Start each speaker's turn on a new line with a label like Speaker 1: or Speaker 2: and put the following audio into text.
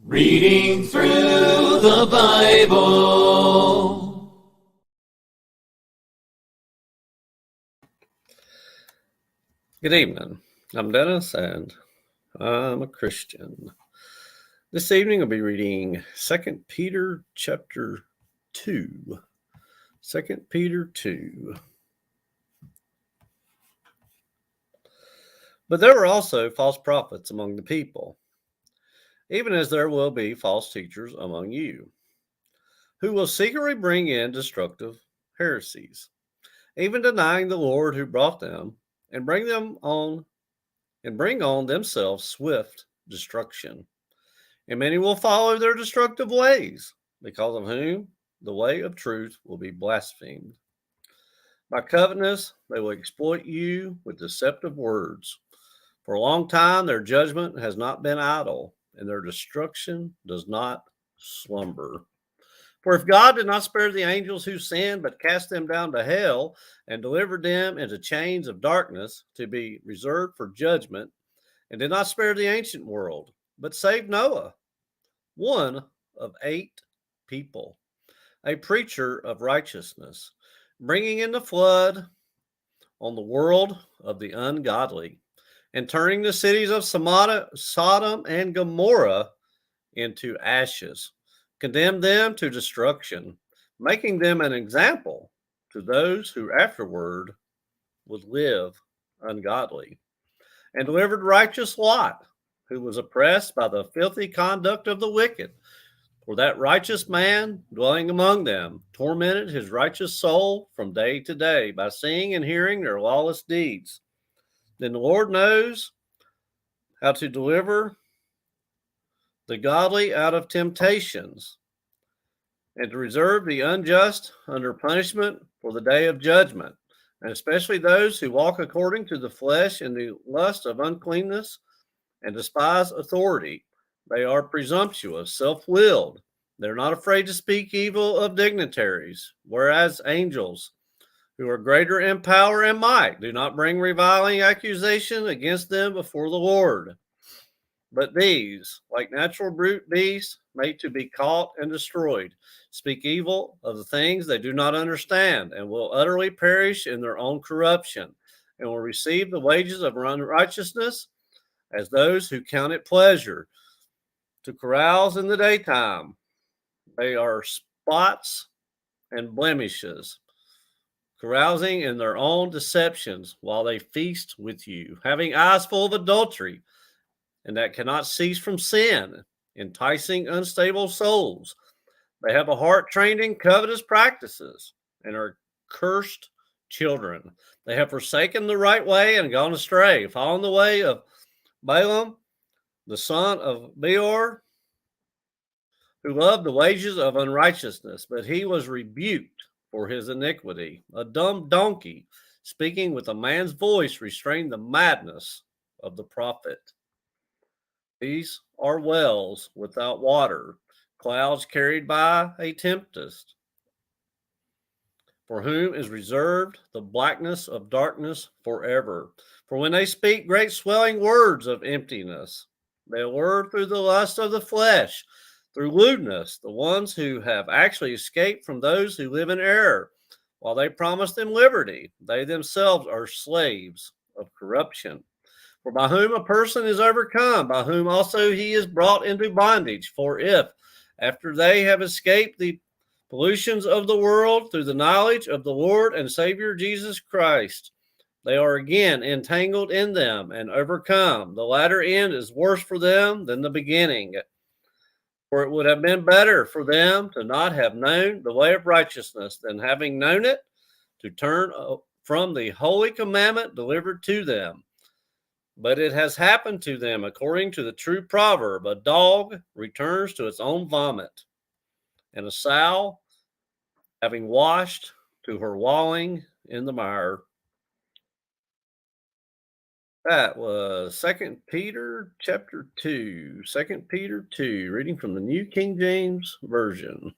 Speaker 1: Reading through the Bible.
Speaker 2: Good evening. I'm Dennis, and I'm a Christian. This evening I'll be reading 2 Peter chapter 2. 2 Peter 2. But there were also false prophets among the people, even as there will be false teachers among you, who will secretly bring in destructive heresies, even denying the Lord who brought them, and bring on themselves swift destruction. And many will follow their destructive ways, because of whom the way of truth will be blasphemed. By covetousness, they will exploit you with deceptive words. For a long time, their judgment has not been idle, and their destruction does not slumber. For if God did not spare the angels who sinned, but cast them down to hell and delivered them into chains of darkness to be reserved for judgment, and did not spare the ancient world, but saved Noah, one of 8 people, a preacher of righteousness, bringing in the flood on the world of the ungodly, and turning the cities of Sodom and Gomorrah into ashes, condemned them to destruction, making them an example to those who afterward would live ungodly, and delivered righteous Lot, who was oppressed by the filthy conduct of the wicked. For that righteous man dwelling among them tormented his righteous soul from day to day by seeing and hearing their lawless deeds. Then the Lord knows how to deliver the godly out of temptations, and to reserve the unjust under punishment for the day of judgment, and especially those who walk according to the flesh in the lust of uncleanness and despise authority. They are presumptuous, self willed. They're not afraid to speak evil of dignitaries, whereas angels, who are greater in power and might, do not bring reviling accusation against them before the Lord. But these, like natural brute beasts, made to be caught and destroyed, speak evil of the things they do not understand, and will utterly perish in their own corruption, and will receive the wages of unrighteousness as those who count it pleasure to carouse in the daytime. They are spots and blemishes, carousing in their own deceptions while they feast with you, having eyes full of adultery, and that cannot cease from sin, enticing unstable souls. They have a heart trained in covetous practices and are cursed children. They have forsaken the right way and gone astray, following the way of Balaam, the son of Beor, who loved the wages of unrighteousness, but he was rebuked for his iniquity. A dumb donkey, speaking with a man's voice, restrained the madness of the prophet. These are wells without water, clouds carried by a tempest, for whom is reserved the blackness of darkness forever. For when they speak great swelling words of emptiness, they allure through the lust of the flesh, through lewdness, the ones who have actually escaped from those who live in error. While they promise them liberty, they themselves are slaves of corruption. For by whom a person is overcome, by whom also he is brought into bondage. For if, after they have escaped the pollutions of the world through the knowledge of the Lord and Savior Jesus Christ, they are again entangled in them and overcome, the latter end is worse for them than the beginning. For it would have been better for them to not have known the way of righteousness than having known it, to turn from the holy commandment delivered to them. But it has happened to them according to the true proverb: a dog returns to its own vomit, and a sow, having washed, to her walling in the mire. That was 2 Peter chapter 2. 2 Peter 2, reading from the New King James Version.